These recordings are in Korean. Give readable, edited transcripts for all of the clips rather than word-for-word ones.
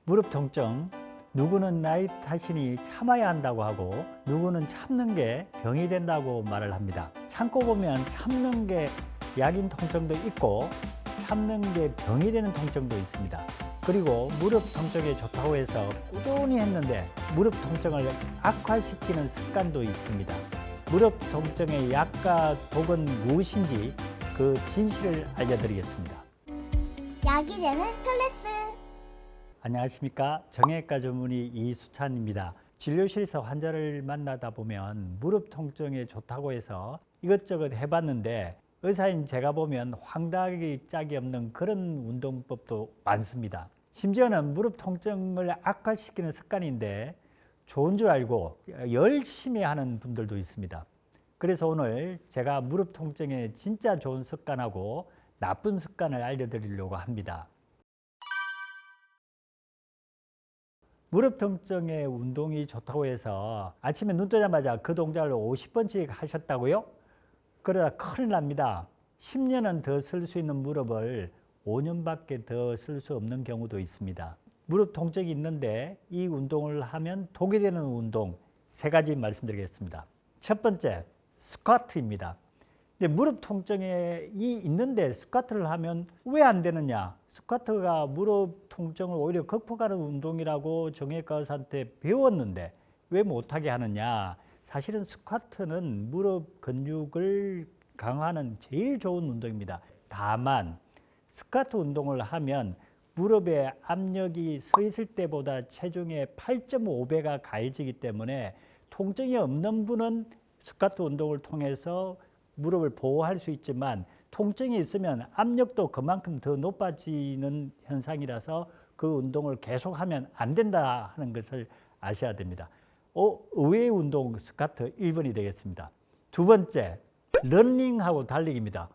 무릎 통증, 누구는 나이 탓이니 참아야 한다고 하고 누구는 참는 게 병이 된다고 말을 합니다. 참고 보면 참는 게 약인 통증도 있고 참는 게 병이 되는 통증도 있습니다. 그리고 무릎 통증에 좋다고 해서 꾸준히 했는데 무릎 통증을 악화시키는 습관도 있습니다. 무릎 통증의 약과 독은 무엇인지 그 진실을 알려드리겠습니다. 약이 되는 클래스. 안녕하십니까. 정형외과 전문의 이수찬입니다. 진료실에서 환자를 만나다 보면 무릎 통증에 좋다고 해서 이것저것 해봤는데 의사인 제가 보면 황당하기 짝이 없는 그런 운동법도 많습니다. 심지어는 무릎 통증을 악화시키는 습관인데 좋은 줄 알고 열심히 하는 분들도 있습니다. 그래서 오늘 제가 무릎 통증에 진짜 좋은 습관하고 나쁜 습관을 알려드리려고 합니다. 무릎 통증에 운동이 좋다고 해서 아침에 눈 뜨자마자 그 동작을 50번씩 하셨다고요? 그러다 큰일 납니다. 10년은 더 쓸 수 있는 무릎을 5년밖에 더 쓸 수 없는 경우도 있습니다. 무릎 통증이 있는데 이 운동을 하면 독이 되는 운동 3가지 말씀드리겠습니다. 첫 번째, 스쿼트입니다. 무릎 통증이 있는데 스쿼트를 하면 왜 안 되느냐? 스쿼트가 무릎 통증을 오히려 극복하는 운동이라고 정형외과 의사한테 배웠는데 왜 못하게 하느냐? 사실은 스쿼트는 무릎 근육을 강화하는 제일 좋은 운동입니다. 다만 스쿼트 운동을 하면 무릎의 압력이 서 있을 때보다 체중의 8.5배가 가해지기 때문에 통증이 없는 분은 스쿼트 운동을 통해서 무릎을 보호할 수 있지만 통증이 있으면 압력도 그만큼 더 높아지는 현상이라서 그 운동을 계속하면 안 된다 하는 것을 아셔야 됩니다. 의외의 운동 스쿼트 1번이 되겠습니다. 두 번째, 러닝하고 달리기입니다.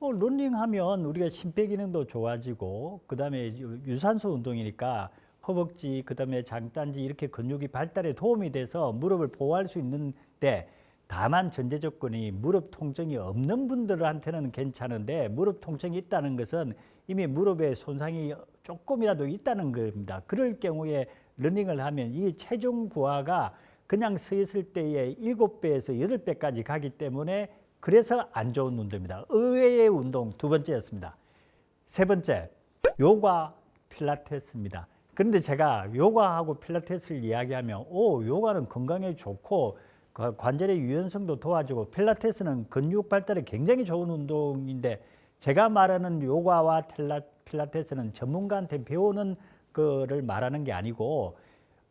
러닝하면 우리가 심폐기능도 좋아지고 그 다음에 유산소 운동이니까 허벅지, 그 다음에 장단지 이렇게 근육이 발달에 도움이 돼서 무릎을 보호할 수 있는데 다만 전제 조건이 무릎 통증이 없는 분들한테는 괜찮은데 무릎 통증이 있다는 것은 이미 무릎에 손상이 조금이라도 있다는 겁니다. 그럴 경우에 러닝을 하면 이 체중 부하가 그냥 서 있을 때의 7배에서 8배까지 가기 때문에 그래서 안 좋은 운동입니다. 의외의 운동 2번째였습니다. 세 번째, 요가 필라테스입니다. 그런데 제가 요가하고 필라테스를 이야기하면 요가는 건강에 좋고 관절의 유연성도 도와주고 필라테스는 근육 발달에 굉장히 좋은 운동인데 제가 말하는 요가와 필라테스는 전문가한테 배우는 거를 말하는 게 아니고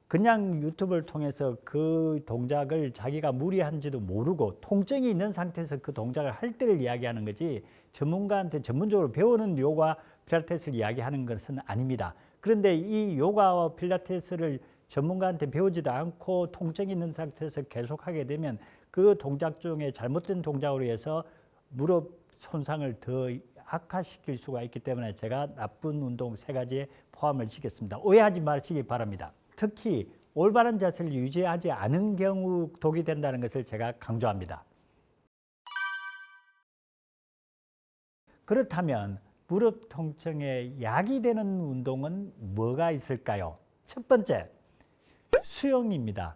그냥 유튜브를 통해서 그 동작을 자기가 무리한지도 모르고 통증이 있는 상태에서 그 동작을 할 때를 이야기하는 거지 전문가한테 전문적으로 배우는 요가 필라테스를 이야기하는 것은 아닙니다. 그런데 이 요가와 필라테스를 전문가한테 배우지도 않고 통증이 있는 상태에서 계속하게 되면 그 동작 중에 잘못된 동작으로 해서 무릎 손상을 더 악화시킬 수가 있기 때문에 제가 나쁜 운동 3가지에 포함을 시켰습니다. 오해하지 마시기 바랍니다. 특히 올바른 자세를 유지하지 않은 경우 독이 된다는 것을 제가 강조합니다. 그렇다면 무릎 통증에 약이 되는 운동은 뭐가 있을까요? 첫 번째, 수영입니다.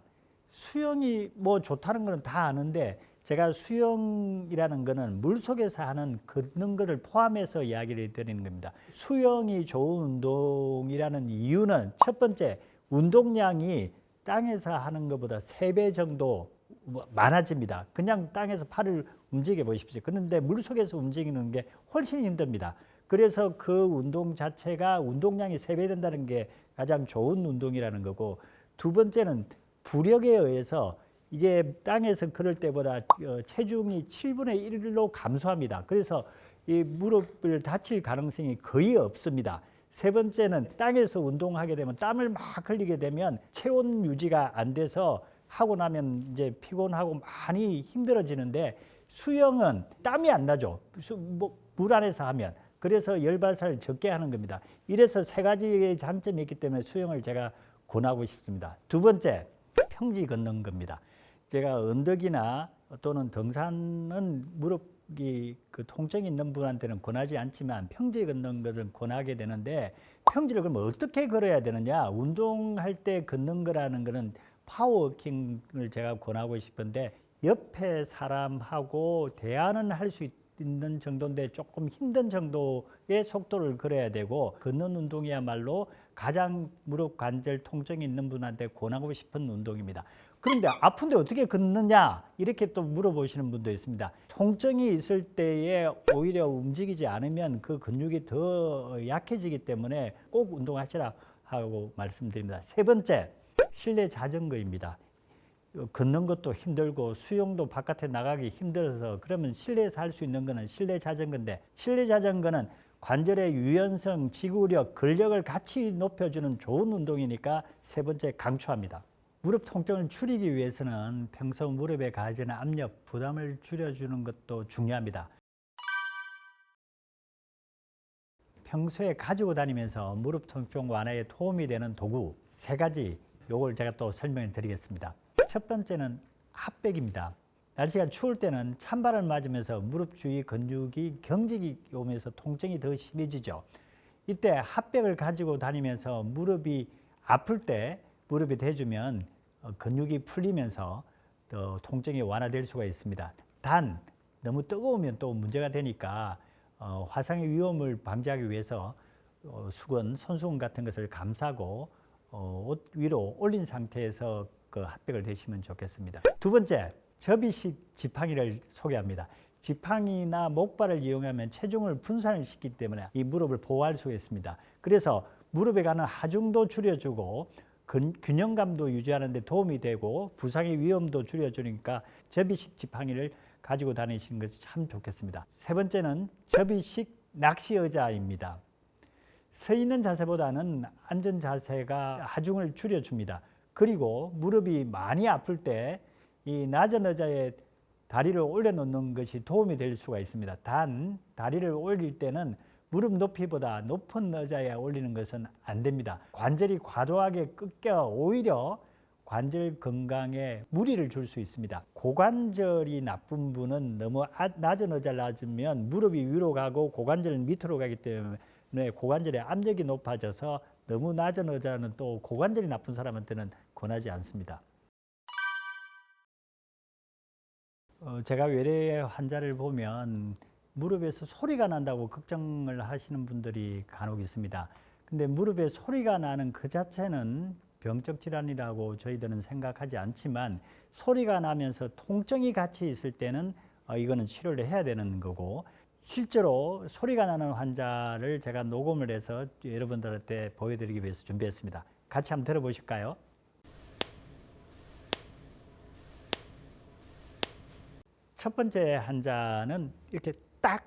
수영이 좋다는 것은 다 아는데 제가 수영이라는 것은 물속에서 하는 걷는 것을 포함해서 이야기를 드리는 겁니다. 수영이 좋은 운동이라는 이유는 첫 번째, 운동량이 땅에서 하는 것보다 3배 정도 많아집니다. 그냥 땅에서 팔을 움직여 보십시오. 그런데 물속에서 움직이는 게 훨씬 힘듭니다. 그래서 그 운동 자체가 운동량이 3배 된다는 게 가장 좋은 운동이라는 거고, 두 번째는 부력에 의해서 이게 땅에서 걸을 때보다 체중이 7분의 1로 감소합니다. 그래서 이 무릎을 다칠 가능성이 거의 없습니다. 세 번째는 땅에서 운동하게 되면 땀을 막 흘리게 되면 체온 유지가 안 돼서 하고 나면 이제 피곤하고 많이 힘들어지는데 수영은 땀이 안 나죠. 물 안에서 하면. 그래서 열 발사를 적게 하는 겁니다. 이래서 3가지의 장점이 있기 때문에 수영을 제가 권하고 싶습니다. 두 번째, 평지 걷는 겁니다. 제가 언덕이나 또는 등산은 무릎 그 통증이 있는 분한테는 권하지 않지만 평지에 걷는 것은 권하게 되는데 평지를 그러면 어떻게 걸어야 되느냐? 운동할 때 걷는 거라는 거는 파워워킹을 제가 권하고 싶은데 옆에 사람하고 대화는 할 수 있는 정도인데 조금 힘든 정도의 속도를 걸어야 되고 걷는 운동이야말로 가장 무릎 관절 통증이 있는 분한테 권하고 싶은 운동입니다. 그런데 아픈데 어떻게 걷느냐 이렇게 또 물어보시는 분도 있습니다. 통증이 있을 때에 오히려 움직이지 않으면 그 근육이 더 약해지기 때문에 꼭 운동하시라 하고 말씀드립니다. 세 번째, 실내 자전거입니다. 걷는 것도 힘들고 수영도 바깥에 나가기 힘들어서 그러면 실내에서 할 수 있는 거는 실내 자전거인데 실내 자전거는 관절의 유연성, 지구력, 근력을 같이 높여주는 좋은 운동이니까 세 번째 강추합니다. 무릎 통증을 줄이기 위해서는 평소 무릎에 가해지는 압력, 부담을 줄여주는 것도 중요합니다. 평소에 가지고 다니면서 무릎 통증 완화에 도움이 되는 도구 세 가지 요걸 제가 또 설명을 드리겠습니다. 첫 번째는 핫백입니다. 날씨가 추울 때는 찬바람을 맞으면서 무릎 주위 근육이 경직이 오면서 통증이 더 심해지죠. 이때 핫백을 가지고 다니면서 무릎이 아플 때 무릎에 대주면 근육이 풀리면서 더 통증이 완화될 수가 있습니다. 단 너무 뜨거우면 또 문제가 되니까 화상의 위험을 방지하기 위해서 수건, 손수건 같은 것을 감싸고 옷 위로 올린 상태에서 그 핫백을 대시면 좋겠습니다. 두 번째, 접이식 지팡이를 소개합니다. 지팡이나 목발을 이용하면 체중을 분산을 시키기 때문에 이 무릎을 보호할 수 있습니다. 그래서 무릎에 가는 하중도 줄여주고 균형감도 유지하는 데 도움이 되고 부상의 위험도 줄여주니까 접이식 지팡이를 가지고 다니시는 것이 참 좋겠습니다. 세 번째는 접이식 낚시 의자입니다. 서 있는 자세보다는 앉은 자세가 하중을 줄여줍니다. 그리고 무릎이 많이 아플 때 이 낮은 의자에 다리를 올려놓는 것이 도움이 될 수가 있습니다. 단 다리를 올릴 때는 무릎 높이보다 높은 의자에 올리는 것은 안 됩니다. 관절이 과도하게 꺾여 오히려 관절 건강에 무리를 줄 수 있습니다. 고관절이 나쁜 분은 너무 낮은 의자를 앉으면 무릎이 위로 가고 고관절은 밑으로 가기 때문에 고관절의 압력이 높아져서 너무 낮은 의자는 또 고관절이 나쁜 사람한테는 권하지 않습니다. 제가 외래 환자를 보면 무릎에서 소리가 난다고 걱정을 하시는 분들이 간혹 있습니다. 근데 무릎에 소리가 나는 그 자체는 병적 질환이라고 저희들은 생각하지 않지만 소리가 나면서 통증이 같이 있을 때는 이거는 치료를 해야 되는 거고 실제로 소리가 나는 환자를 제가 녹음을 해서 여러분들한테 보여드리기 위해서 준비했습니다. 같이 한번 들어보실까요? 첫 번째 환자는 이렇게 딱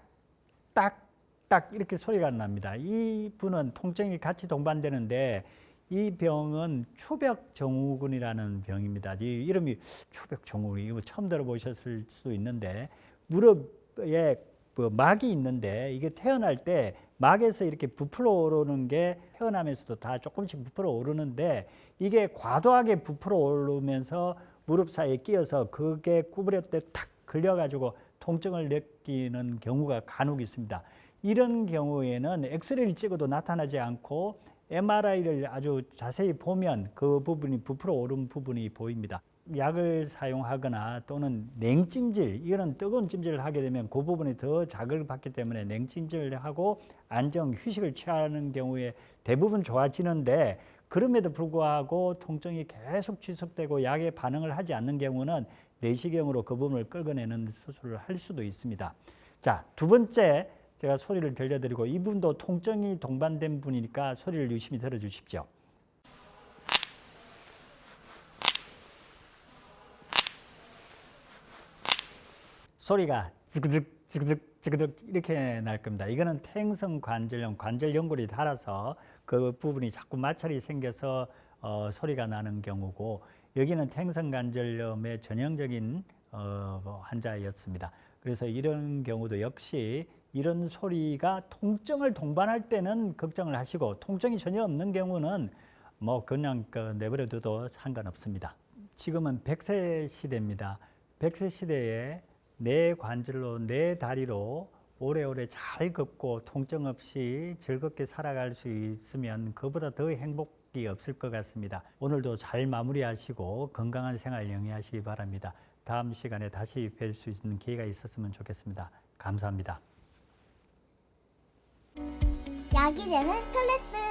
이렇게 소리가 납니다. 이 분은 통증이 같이 동반되는데 이 병은 추벽증후군이라는 병입니다. 이 이름이 추벽증후군 이거 처음 들어보셨을 수도 있는데 무릎에 막이 있는데 이게 태어날 때 막에서 이렇게 부풀어 오르는 게 태어나면서도 다 조금씩 부풀어 오르는데 이게 과도하게 부풀어 오르면서 무릎 사이에 끼어서 그게 구부릴 때 탁 걸려가지고 통증을 느끼는 경우가 간혹 있습니다. 이런 경우에는 엑스레이를 찍어도 나타나지 않고 MRI를 아주 자세히 보면 그 부분이 부풀어 오른 부분이 보입니다. 약을 사용하거나 또는 냉찜질, 이거는 뜨거운 찜질을 하게 되면 그 부분이 더 자극을 받기 때문에 냉찜질을 하고 안정, 휴식을 취하는 경우에 대부분 좋아지는데 그럼에도 불구하고 통증이 계속 지속되고 약에 반응을 하지 않는 경우는 내시경으로 그 부분을 끌어내는 수술을 할 수도 있습니다. 자, 두 번째 제가 소리를 들려드리고 이분도 통증이 동반된 분이니까 소리를 유심히 들어주십시오. 소리가 지그득 이렇게 날 겁니다. 이거는 퇴행성 관절염, 관절 연골이 닳아서 그 부분이 자꾸 마찰이 생겨서 소리가 나는 경우고 여기는 퇴행성 관절염의 전형적인 환자였습니다. 그래서 이런 경우도 역시 이런 소리가 통증을 동반할 때는 걱정을 하시고 통증이 전혀 없는 경우는 뭐 그냥 내버려둬도 상관없습니다. 지금은 100세 시대입니다. 100세 시대에 내 관절로 내 다리로 오래오래 잘 걷고 통증 없이 즐겁게 살아갈 수 있으면 그보다 더 행복이 없을 것 같습니다. 오늘도 잘 마무리하시고 건강한 생활 영위하시기 바랍니다. 다음 시간에 다시 뵐 수 있는 기회가 있었으면 좋겠습니다. 감사합니다. 약이 되는 클래스.